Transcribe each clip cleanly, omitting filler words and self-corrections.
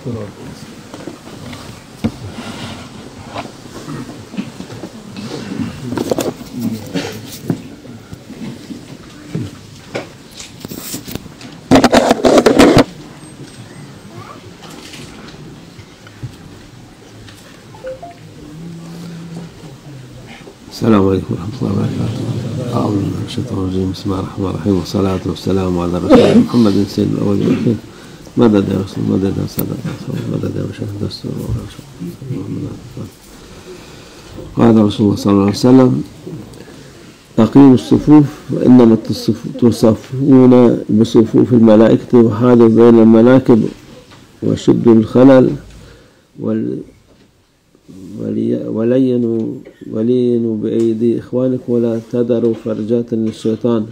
السلام عليكم ورحمة الله وبركاته. أعوذ بالله من الشيطان الرجيم. بسم الله الرحمن الرحيم والصلاة والسلام على رسول الله محمد سيد الأول والآخر. مدد يا رسول مدد يا صدق مدد يا مشاهد دستور قال رسول الله صلى الله عليه وسلم أقيموا الصفوف وإنما تصفون بصفوف الملائكة وحاذوا بين المناكب وشدوا الخلل ولينوا بأيدي إخوانك ولا تذروا فرجات للشيطان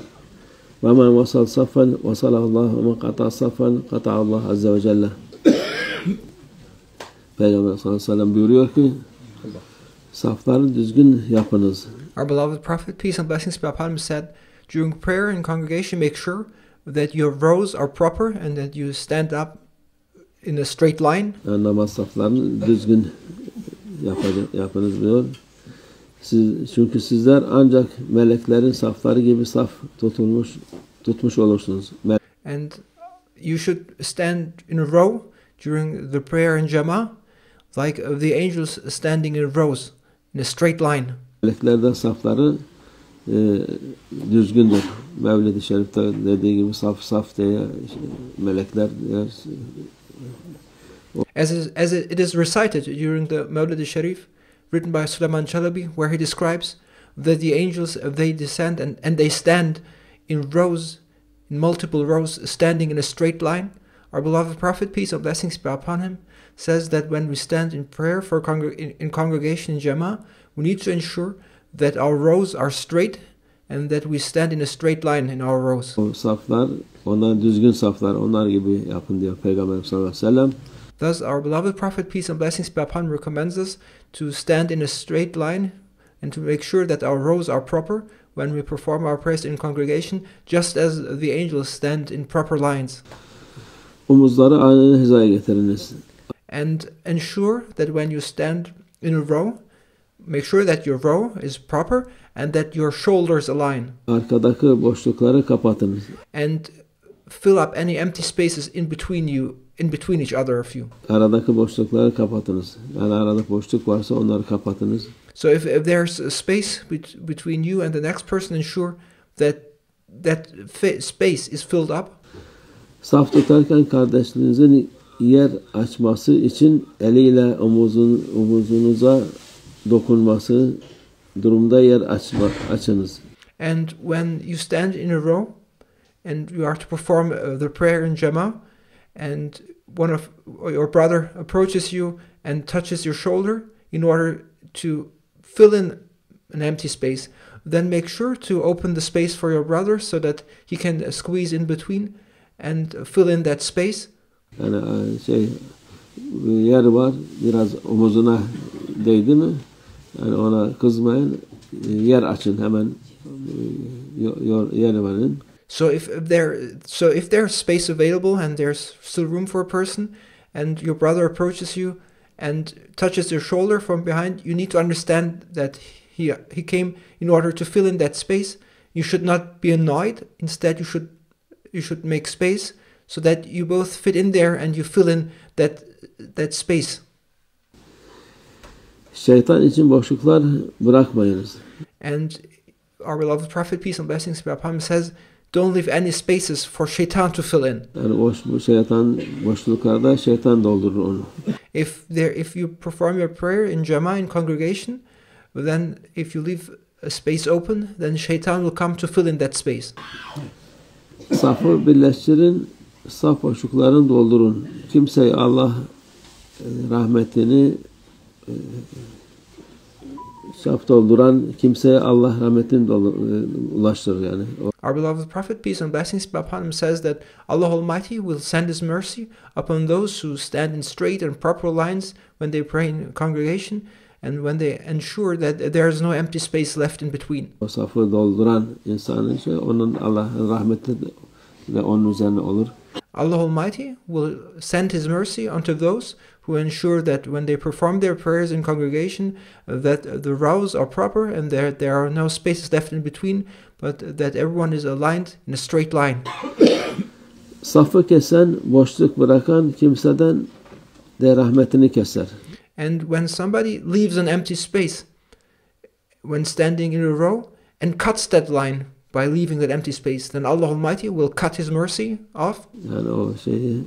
ومن وصل صفا وصله الله ومن قطع صفا قطع الله عز وجل. Peygamber sallallahu aleyhi ve sellem buyuruyor ki safları düzgün yapınız. Our beloved Prophet, peace and blessings be upon him, said, during prayer in congregation, make sure that your rows are proper and that you stand up in a straight line. Yani namaz saflarını düzgün yapınız diyor. Çünkü sizler ancak meleklerin safları gibi saf tutmuş olursunuz. And you should stand in a row during the prayer in Jama, like the angels standing in rows in a straight line. Meleklerden safları düzgündür. Mevlid-i Şerif'te dediği gibi saf diye melekler As it is recited during the Mawlid Sharif, written by Sulaiman Chalabi, where he describes that the angels, they descend and they stand in rows, in multiple rows, standing in a straight line. Our beloved Prophet, peace and blessings be upon him, says that when we stand in prayer for in congregation in Jama, we need to ensure that our rows are straight and that we stand in a straight line in our rows. O saflar, onlar düzgün saflar, onlar gibi yapın diyor Peygamber sallallahu aleyhi ve sellem. Thus, our beloved Prophet, peace and blessings be upon him, recommends us to stand in a straight line and to make sure that our rows are proper when we perform our prayers in congregation, just as the angels stand in proper lines. Omuzları aynı hizaya getiriniz. And ensure that when you stand in a row, make sure that your row is proper and that your shoulders align. Arkadaki boşlukları kapatınız. And fill up any empty spaces in between each other of you. Aradaki boşlukları kapatınız. Yani arada boşluk varsa onları kapatınız. So if there's a space between you and the next person, ensure that space is filled up. Saf tutarken kardeşlerinizin yer açması için eliyle omuzunuza dokunması durumda yer açınız. And when you stand in a row and you are to perform the prayer in Jama, and one of your brother approaches you and touches your shoulder in order to fill in an empty space, then make sure to open the space for your brother so that he can squeeze in between and fill in that space. Yani yer var, biraz omuzuna değdi mi? Yani ona kızmayın, yer açın hemen, yer verin. So if there's space available and there's still room for a person, and your brother approaches you and touches your shoulder from behind, you need to understand that he came in order to fill in that space. You should not be annoyed. Instead, you should make space so that you both fit in there and you fill in that space. Şeytan için boşluklar bırakmayınız. And our beloved Prophet, peace and blessings be upon him, says, don't leave any spaces for shaitan to fill in. Yani şeytan boşluklarda şeytan doldurur onu. If you perform your prayer in Jama, in congregation, then if you leave a space open, then shaitan will come to fill in that space. Safı birleştirin, saf boşluklarını doldurun. Kimseye Allah rahmetini saf dolduran kimseye Allah rahmetini ulaştırır yani. Our beloved Prophet, peace and blessings be upon him, says that Allah Almighty will send His mercy upon those who stand in straight and proper lines when they pray in congregation and when they ensure that there is no empty space left in between. O safı dolduran insanın onun Allah'ın rahmeti de onun üzerine olur. Allah Almighty will send His mercy unto those who ensure that when they perform their prayers in congregation, that the rows are proper and there are no spaces left in between, but that everyone is aligned in a straight line. Safı kesen, boşluk bırakan kimseden de rahmetini keser. And when somebody leaves an empty space when standing in a row and cuts that line by leaving that empty space, then Allah Almighty will cut His mercy off. Yani o şeyi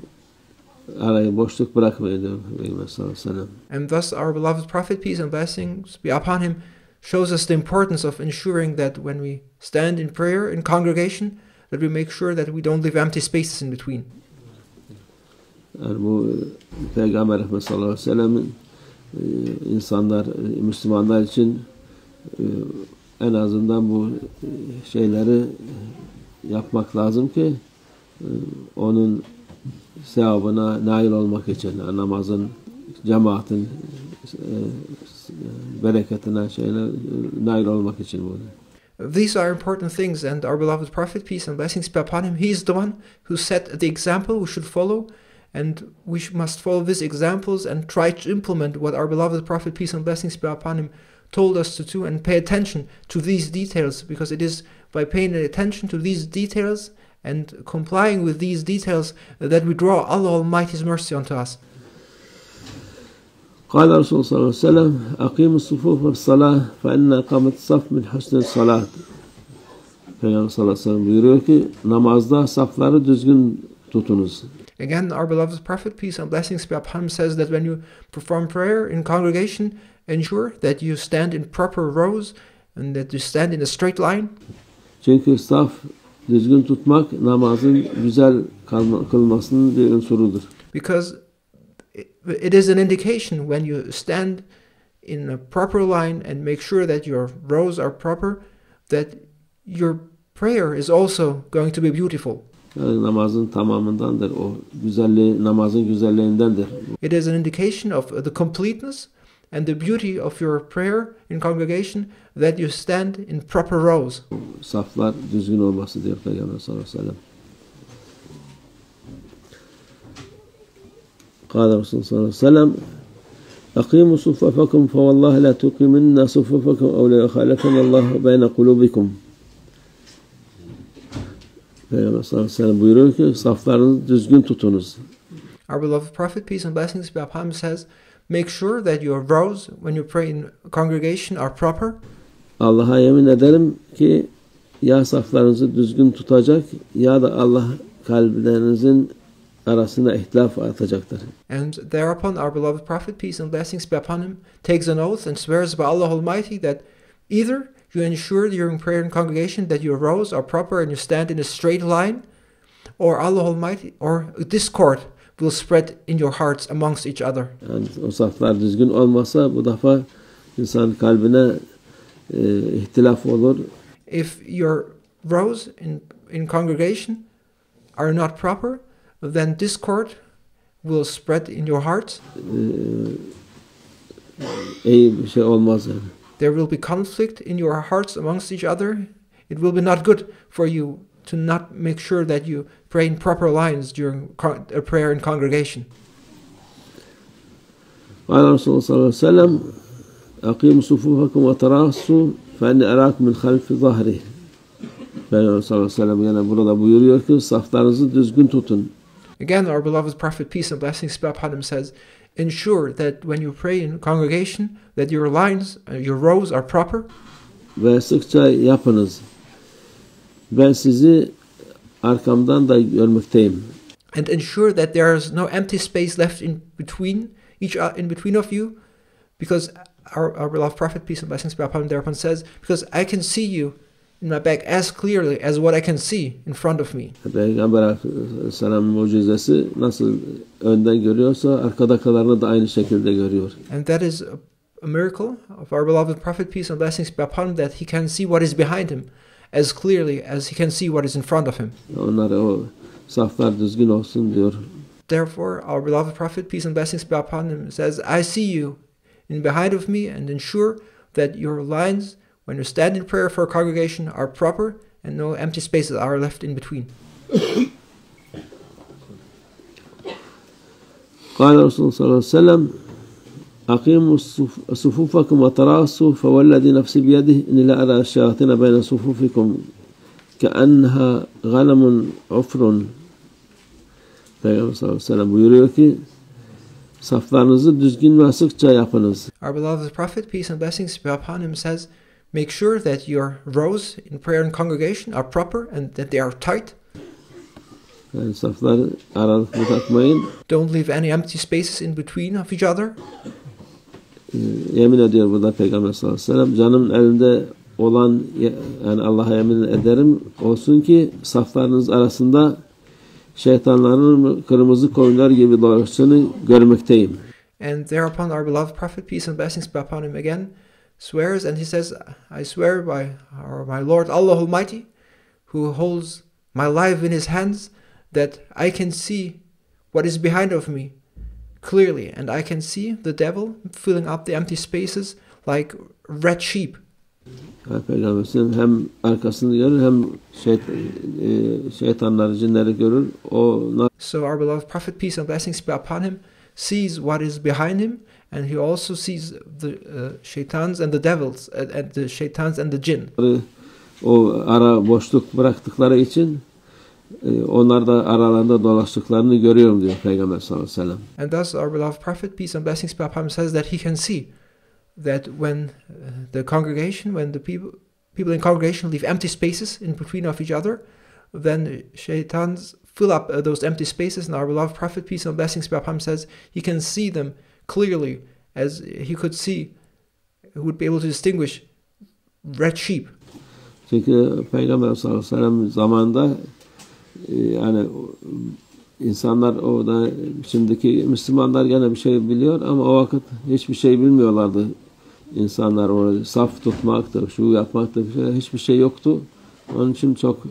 araya boşluk bırakmayın diyor Peygamber sallallahu aleyhi ve sellem. And thus our beloved Prophet, peace and blessings be upon him, shows us the importance of ensuring that when we stand in prayer in congregation, that we make sure that we don't leave empty spaces in between. Yani bu Peygamber Efendimiz sallallahu aleyhi ve sellem'in insanlar, Müslümanlar için en azından bu şeyleri yapmak lazım ki onun sevabına nail olmak için, namazın, cemaatin bereketine, nail olmak için bu. These are important things, and our beloved Prophet, peace and blessings be upon him, he is the one who set the example we should follow, and we must follow these examples and try to implement what our beloved Prophet, peace and blessings be upon him, told us to do, and pay attention to these details, because it is by paying attention to these details and complying with these details that we draw Allah Almighty's mercy unto us. قال رسول صلى الله عليه وسلم أقيموا الصفوف في الصلاة فإن إقامة الصف من حسن الصلاة. Peygamber sallallahu aleyhi ve sellem buyuruyor ki namazda safları düzgün tutunuz. Again, our beloved Prophet, peace and blessings be upon him, says that when you perform prayer in congregation, ensure that you stand in proper rows and that you stand in a straight line. Çünkü saf düzgün tutmak namazın güzel kılmasının bir unsurudur. Because it is an indication when you stand in a proper line and make sure that your rows are proper, that your prayer is also going to be beautiful. Yani namazın tamamındandır. O güzelliği, namazın güzelliğindendir. It is an indication of the completeness and the beauty of your prayer in congregation that you stand in proper rows. Saflar düzgün olması diyor Peygamber sallallahu aleyhi ve sellem. قال رسول الله صلى الله عليه وسلم أقيموا صفوفكم فوالله لا تقيمن صفوفكم أو لا يخالفن الله بين قلوبكم. Peygamber sallallahu aleyhi ve sellem buyuruyor ki saflarınızı düzgün tutunuz. Our beloved Prophet, peace and blessings be upon him, says, make sure that your rows when you pray in congregation are proper. Allah'a yemin ederim ki ya saflarınızı düzgün tutacak ya da Allah kalplerinizin arasında ihtilaf atacaktır. And thereupon our beloved Prophet, peace and blessings be upon him, takes an oath and swears by Allah Almighty that either you ensure during prayer in congregation that your rows are proper and you stand in a straight line, or Allah Almighty, or discord will spread in your hearts amongst each other. Yani o saflar düzgün olmasa bu defa insan kalbine ihtilaf olur. If your rows in congregation are not proper, then discord will spread in your hearts. İyi bir şey olmaz yani. There will be conflict in your hearts amongst each other. It will be not good for you to not make sure that you pray in proper lines during a prayer in congregation. قال رسول الله صلى الله عليه وسلم أقيموا صفوفكم وتراصوا فإني أراكم من خلف ظهره. Peygamber sallallahu aleyhi ve sellem yine burada buyuruyor ki saflarınızı düzgün tutun. Again, our beloved Prophet, peace and blessings be upon him, says, ensure that when you pray in congregation, that your lines, your rows are proper. Ve sıkça yapınız. Ben sizi arkamdan da görmekteyim. And ensure that there is no empty space left in between of you, because our beloved Prophet, peace and blessings be upon him, thereupon says, because I can see you in my back as clearly as what I can see in front of me. Peygamber Aleyhisselam'ın mucizesi nasıl önden görüyorsa arkadakilerini da aynı şekilde görüyor. And that is a miracle of our beloved Prophet, peace and blessings be upon him, that he can see what is behind him as clearly as he can see what is in front of him. Onlar o saflar düzgün olsun diyor. Therefore, our beloved Prophet, peace and blessings be upon him, says, I see you in behind of me, and ensure that your lines when you stand in prayer for a congregation are proper and no empty spaces are left in between. قال رسول الله صلى الله عليه وسلم أقيموا صفوفكم وتراصوا فوالذي نفسي بيده إني لا أرى الشياطين بين صفوفكم كأنها غنم عفر. Peygamber sallallahu aleyhi ve sellem buyuruyor ki saflarınızı düzgün ve sıkça yapınız. Our beloved Prophet, peace and blessings be upon him, says, make sure that your rows in prayer and congregation are proper and that they are tight. Yani safları aralık bırakmayın. Don't leave any empty spaces in between of each other. Yemin ediyor burada Peygamber sallallahu aleyhi ve sellem, canımın elinde olan, yani Allah'a yemin ederim olsun ki saflarınız arasında şeytanların kırmızı koyunlar gibi dolaştığını görmekteyim. And thereupon our beloved Prophet, peace and blessings be upon him, again swears, and he says, I swear by my Lord Allah Almighty, who holds my life in his hands, that I can see what is behind of me clearly, and I can see the devil filling up the empty spaces like red sheep. Peygamberimizin hem arkasını görür hem şeytanları, cinleri görür. So our beloved Prophet, peace and blessings be upon him, sees what is behind him, and he also sees the shaitans and the devils, and the shaitans and the jinn. O ara boşluk bıraktıkları için onlar da aralarında dolaştıklarını görüyorum diyor Peygamber sallallahu aleyhi ve sellem. And thus our beloved Prophet, peace and blessings be upon him, says that he can see that when the people in congregation leave empty spaces in between of each other, then shaitans fill up those empty spaces, and our beloved Prophet, peace and blessings be upon him, says he can see them clearly as he would be able to distinguish red sheep. Çünkü Peygamber sallallahu aleyhi ve sellem zamanında yani insanlar orada, şimdiki Müslümanlar gene bir şey biliyor ama o vakit hiçbir şey bilmiyorlardı. İnsanlar orada saf tutmaktır, şu yapmaktır, hiçbir şey yoktu. Onun için çok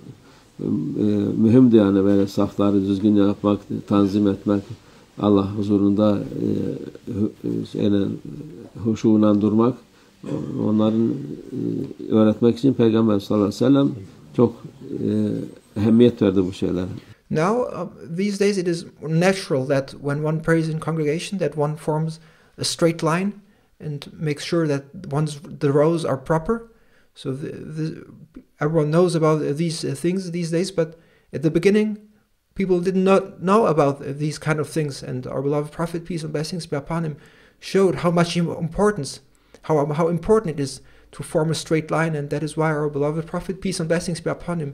mühimdi yani böyle safları düzgün yapmak, tanzim etmek, Allah huzurunda huşuyla durmak. Onların öğretmek için Peygamber sallallahu aleyhi ve sellem çok ehemmiyet verdi bu şeylere. Now, these days it is natural that when one prays in congregation that one forms a straight line and makes sure that the rows are proper. So everyone knows about these things these days, but at the beginning people did not know about these kind of things, and our beloved Prophet, peace and blessings be upon him, showed how much importance, how important it is to form a straight line, and that is why our beloved Prophet, peace and blessings be upon him,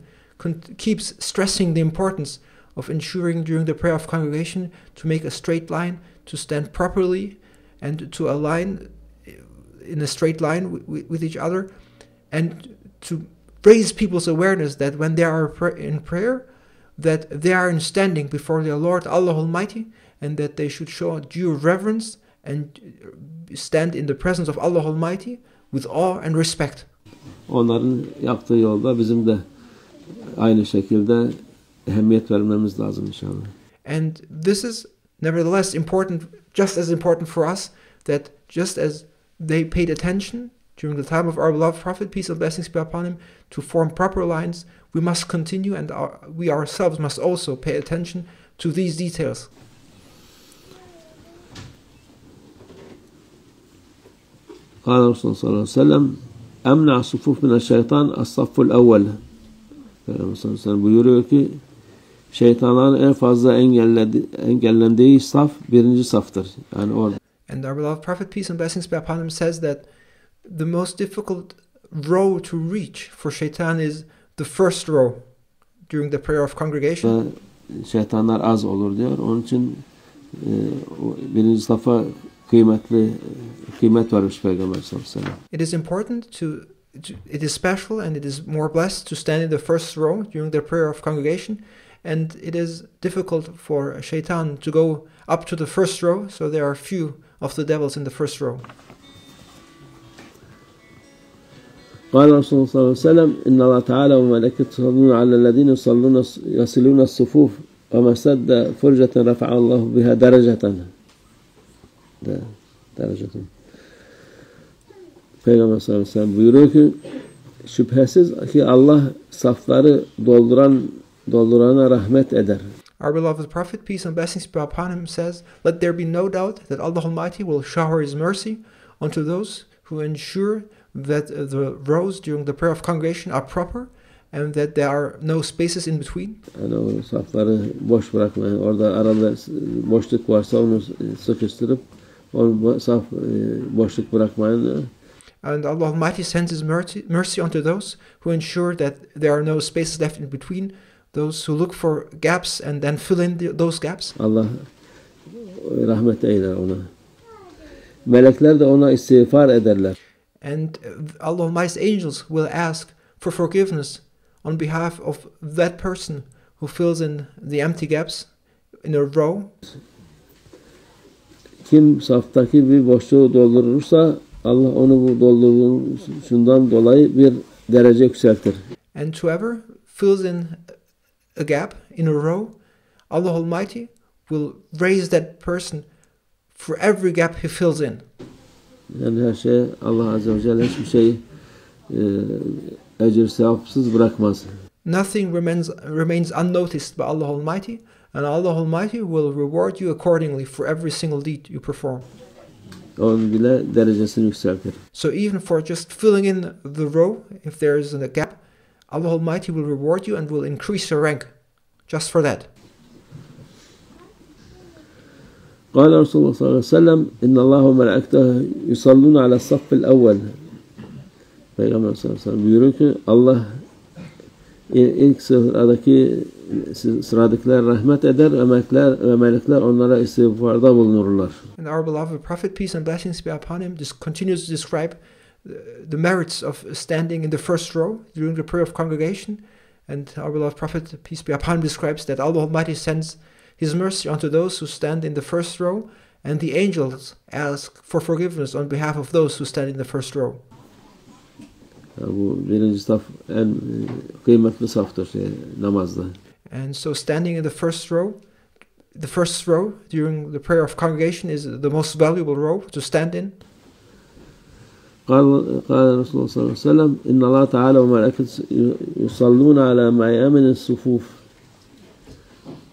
keeps stressing the importance of ensuring during the prayer of congregation to make a straight line, to stand properly, and to align in a straight line with each other, and to raise people's awareness that when they are in prayer, that they are standing before their Lord Allah Almighty, and that they should show due reverence and stand in the presence of Allah Almighty with awe and respect. Onların yaptığı yolda bizim de aynı şekilde ehemmiyet vermemiz lazım inşallah. And this is nevertheless important, just as important for us, that just as they paid attention during the time of our beloved Prophet, peace and blessings be upon him, to form proper lines, we must continue, and we ourselves must also pay attention to these details. قال رسول الله صلى الله عليه وسلم أمنع الصفوف من الشيطان الصف الأول. Peygamber sallallahu aleyhi ve sellem buyuruyor ki şeytanların en fazla engellendiği saf birinci saftır. Yani orada. And our beloved Prophet, peace and blessings be upon him, says that the most difficult row to reach for shaitan is the first row during the prayer of congregation. Şeytanlar az olur diyor. Onun için birinci safa kıymet vermiş Peygamber sallallahu aleyhi ve sellem. It is important it is special and it is more blessed to stand in the first row during the prayer of congregation, and it is difficult for a shaitan to go up to the first row, so there are few of the devils in the first row. قال رسول الله صلى الله عليه وسلم إن الله تعالى وملائكته يصلون على الذين يصلون الصفوف وما سد فرجة رفع الله بها درجة. Peygamber sallallahu aleyhi ve sellem buyuruyor ki şüphesiz ki Allah safları doldurana rahmet eder. Our beloved Prophet, peace and blessings be upon him, says, "Let there be no doubt that Allah Almighty will shower His mercy unto those who ensure that the rows during the prayer of congregation are proper and that there are no spaces in between." Yani o safları boş bırakmayın. Orada arada boşluk varsa onu sıkıştırıp o saf boşluk bırakmayın. And Allah Almighty sends His mercy unto those who ensure that there are no spaces left in between, those who look for gaps and then fill in those gaps. Allah rahmet eyler ona. Melekler de ona istiğfar ederler. And Allah Almighty's angels will ask for forgiveness on behalf of that person who fills in the empty gaps in a row. Kim saftaki bir boşluğu doldurursa Allah onu bu dolduruşundan dolayı bir derece yükseltir. And whoever fills in a gap in a row, Allah Almighty will raise that person for every gap he fills in. Yani her şey Allah Azze ve Celle hiçbir şeyi ecir sevapsız bırakmaz. Nothing remains unnoticed by Allah Almighty, and Allah Almighty will reward you accordingly for every single deed you perform. Onun bile derecesini yükseltir. So even for just filling in the row, if there is a gap, Allah Almighty will reward you and will increase your rank just for that. قال رسول الله صلى الله عليه وسلم إن الله وملائكته يصلون على الصف الأول. Peygamber sallallahu aleyhi ve sellem buyuruyor ki Allah ilk sıradakiler rahmet eder ve melekler onlara istiğfarda bulunurlar. And our beloved Prophet, peace and blessings be upon him, just continues to describe the merits of standing in the first row during the prayer of congregation. And our beloved Prophet, peace be upon him, describes that Allah Almighty sends His mercy unto those who stand in the first row, and the angels ask for forgiveness on behalf of those who stand in the first row. Bu birinci saf en kıymetli saftır namazda. And so standing in the first row during the prayer of congregation is the most valuable row to stand in. قال رسول الله صلى الله عليه وسلم إن الله تعالى وملائكته يصلون على ميامن الصفوف.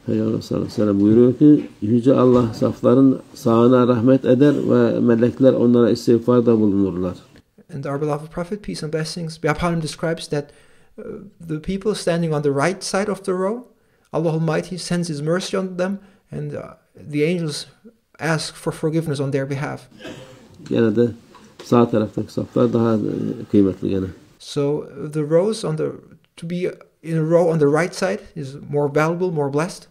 Peygamber sallallahu aleyhi ve sellem buyuruyor ki Yüce Allah safların sağına rahmet eder ve melekler onlara istiğfarda bulunurlar. And our beloved Prophet, peace and blessings be upon him, describes that the people standing on the right side of the row, Allah Almighty sends His mercy on them, and the angels ask for forgiveness on their behalf. Gene de sağ taraftaki saflar daha kıymetli gene. So the rows to be in a row on the right side is more valuable, more blessed.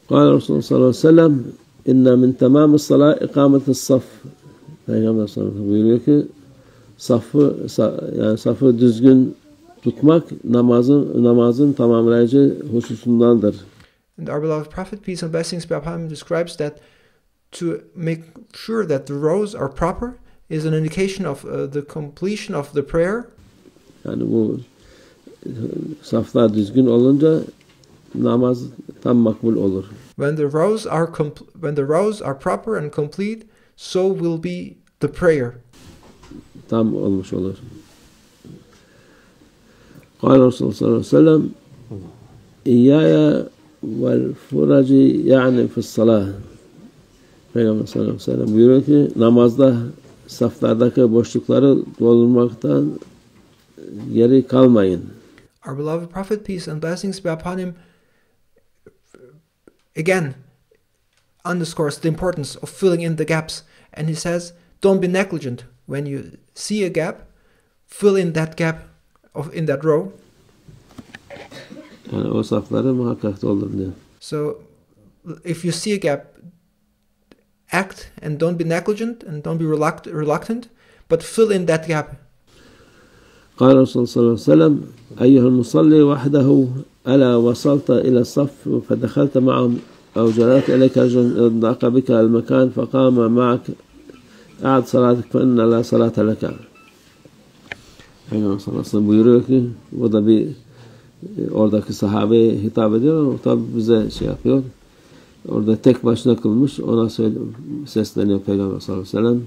قال رسول الله صلى الله عليه وسلم إن من تمام الصلاة إقامة الصف. Peygamber sallallahu aleyhi ve sellem buyuruyor ki safı düzgün tutmak namazın tamamlayıcı hususundandır. And our beloved Prophet, peace and blessings be upon him, describes that to make sure that the rows are proper is an indication of the completion of the prayer. Yani bu saflar düzgün olunca namaz tam makbul olur. When the rows are proper and complete, so will be the prayer. Tam olmuş olur. قال رسول الله صلى الله عليه وسلم إياي والفرج يعني في الصلاة. Peygamber sallallahu aleyhi ve sellem buyuruyor ki namazda saflardaki boşlukları doldurmaktan geri kalmayın. Our beloved Prophet, peace and blessings be upon him, again underscores the importance of filling in the gaps, and he says, don't be negligent. When you see a gap, fill in that gap in that row. Yani o safları muhakkak doldurun diyor. So if you see a gap, act and don't be negligent and don't be reluctant, but fill in that gap. قال رسول الله صلى الله عليه وسلم أيها المصلي وحده ألا وصلت إلى الصف فدخلت معهم أو جرأت إليك رجل ضاق بك المكان فقام معك أعد صلاتك فإن لا صلاة لك. Peygamber sallallahu aleyhi ve sellem buyuruyor ki o da bir oradaki sahabeye hitap ediyor ama tabi bize şey yapıyor. Orada tek başına kılmış, ona sesleniyor Peygamber sallallahu aleyhi ve sellem.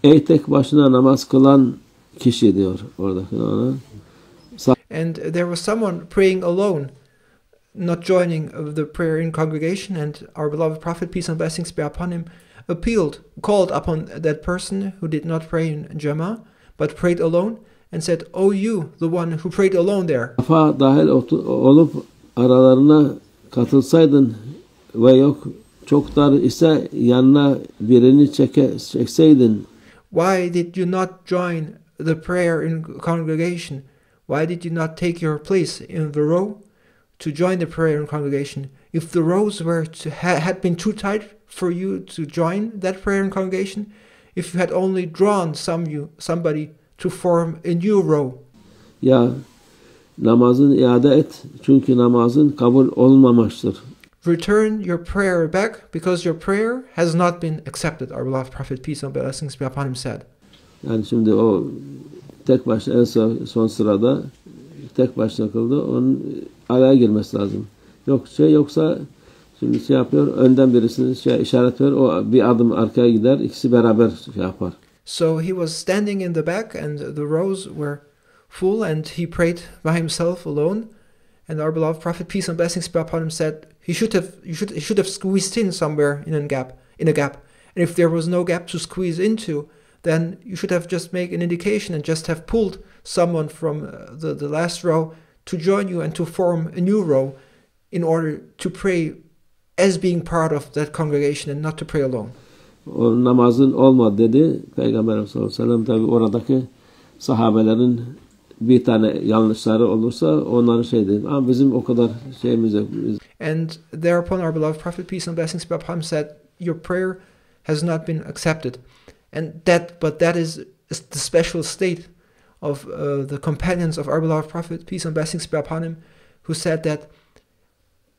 Ey tek başına namaz kılan kişi diyor oradaki ona. And there was someone praying alone not joining of the prayer in congregation, and our beloved Prophet, peace and blessings be upon him, called upon that person who did not pray in Jama'ah, but prayed alone, and said, "O you, the one who prayed alone there, Safa dahil olup aralarına katılsaydın ve yok çok dar ise yanına birini çekseydin." why did you not join the prayer in congregation? Why did you not take your place in the row to join the prayer in congregation? If the rows had been too tight for you to join that prayer in congregation, if you had only drawn somebody to form a new row. Ya namazını iade et çünkü namazın kabul olmamıştır. Return your prayer back because your prayer has not been accepted, our beloved Prophet, peace and blessings be upon him, said. Yani şimdi o tek başına en son sırada tek başına kıldı. Onun araya girmesi lazım. Yoksa şimdi yapıyor. Önden birisini işaret ver. O bir adım arkaya gider. İkisi beraber yapar. So he was standing in the back, and the rows were full, and he prayed by himself alone. And our beloved Prophet, peace and blessings be upon him, said he should have squeezed in somewhere in a gap. And if there was no gap to squeeze into, then you should have just made an indication and just have pulled someone from the last row to join you and to form a new row in order to pray as being part of that congregation and not to pray alone. O namazın olmadı dedi. Peygamber sallallahu aleyhi ve sellem tabi oradaki sahabelerin bir tane yanlışları olursa onları dedi. Ama bizim o kadar şeyimiz yok. And thereupon our beloved Prophet, peace and blessings be upon him, said, "Your prayer has not been accepted." But that is the special state of the companions of our beloved Prophet, peace and blessings be upon him, who said that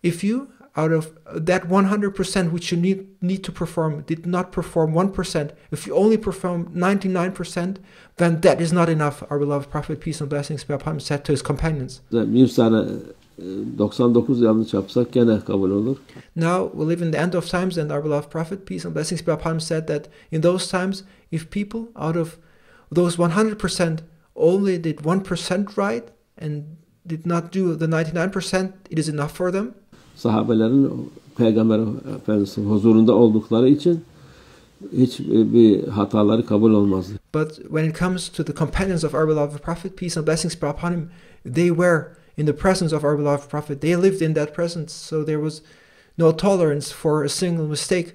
if you, out of that 100% which you need to perform, did not perform 1%, if you only perform 99%, then that is not enough, our beloved Prophet, peace and blessings be upon him, said to his companions. Bir tane 99 yanlış yapsak gene kabul olur. Now we live in the end of times, and our beloved Prophet, peace and blessings be upon him, said that in those times, if people out of those 100% only did 1% right and did not do the 99%, it is enough for them. Sahabelerin Peygamber Efendimiz'in huzurunda oldukları için hiçbir hataları kabul olmazdı. But when it comes to the companions of our beloved Prophet, peace and blessings be upon him, they were in the presence of our beloved Prophet. They lived in that presence, so there was no tolerance for a single mistake.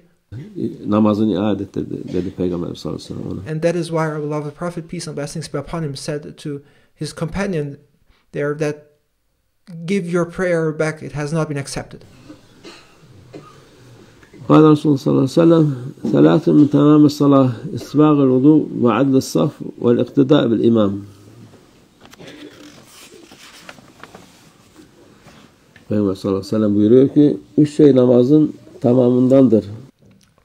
Namazını iade et dedi Peygamber sallallahu aleyhi ve sellem. And that is why our beloved Prophet, peace and blessings be upon him, said to his companion there that give your prayer back, it has not been accepted. قال رسول صلى الله عليه وسلم ثلاث من تمام الصلاة إسباغ الوضوء وعدل الصف والاقتداء بالإمام. Peygamber sallallahu aleyhi ve sellem buyuruyor ki 3 şey namazın tamamındandır.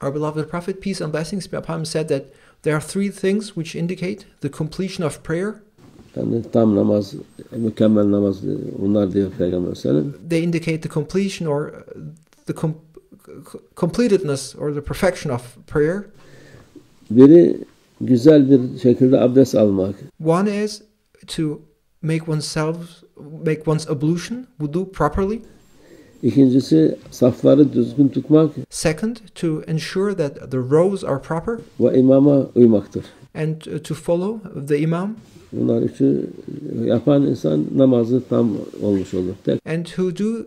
Our beloved Prophet, peace and blessings be upon him, said that there are 3 things which indicate the completion of prayer. Yani tam namaz, mükemmel namaz bunlar diyor Peygamber sallallahu aleyhi ve sellem. They indicate the completion or the completedness or the perfection of prayer. Biri güzel bir şekilde abdest almak. One is to make one's ablution, wudu, properly. İkincisi safları düzgün tutmak. Second, to ensure that the rows are proper. Ve imama uymaktır. And to follow the imam. Bunlar üçü yapan insan namazı tam olmuş olur. And who do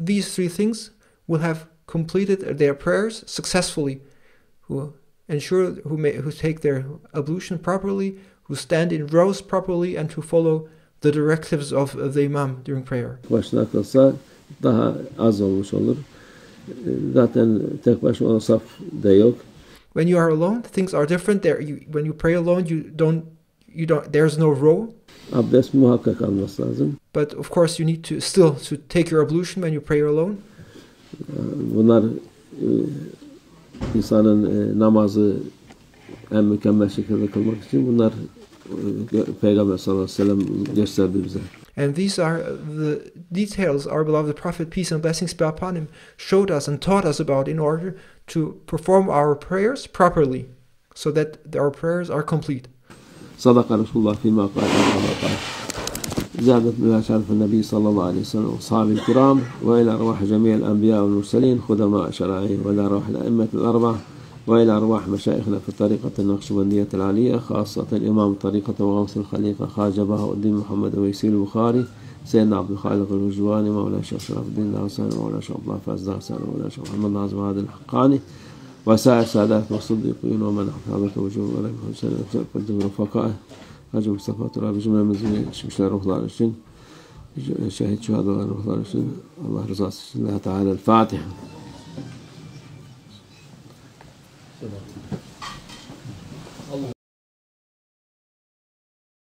these 3 things will have completed their prayers successfully. Who ensure, who take their ablution properly, who stand in rows properly, and who follow the directives of the imam during prayer. Başına kılsa daha az olmuş olur. Zaten tek başına o saf da yok. When you are alone, things are different. When you pray alone, there's no row. Abdest muhakkak alması lazım. But of course, you need to still take your ablution when you pray alone. Bunlar insanın namazı en mükemmel şekilde kılmak için bunlar Peygamber sallallahu aleyhi ve sellem gösterdi bize. And these are the details our beloved Prophet, peace and blessings be upon him, showed us and taught us about in order to perform our prayers properly, so that our prayers are complete. Sadaka Resulullah fîmâ kâle. زادت بها شرف النبي صلى الله عليه وسلم وأصحابه الكرام، وإلى أرواح جميع الأنبياء والمرسلين خدماء شرعيه، وإلى أرواح الأئمة الأربعة، وإلى أرواح مشايخنا في الطريقة النقشبندية العالية، خاصة إمام الطريقة وغوث الخليقة خواجة بهاء الدين محمد ويسير البخاري، سيدنا عبد الخالق الوجواني، مولانا الشيخ شرف الدين العساني، مولانا الشيخ عبد الله فاز العساني، مولانا الشيخ محمد ناظم هذا الحقاني، وسائر سادات والصديقين ومن حفظك وجوه عليهم حسين قدم رفقائه حاج مصطفى ترابي جملة من زميل مشتاق رفضان الشن شهيد شهداء رفضان الشن. الله رضا الله تعالى. الفاتحة.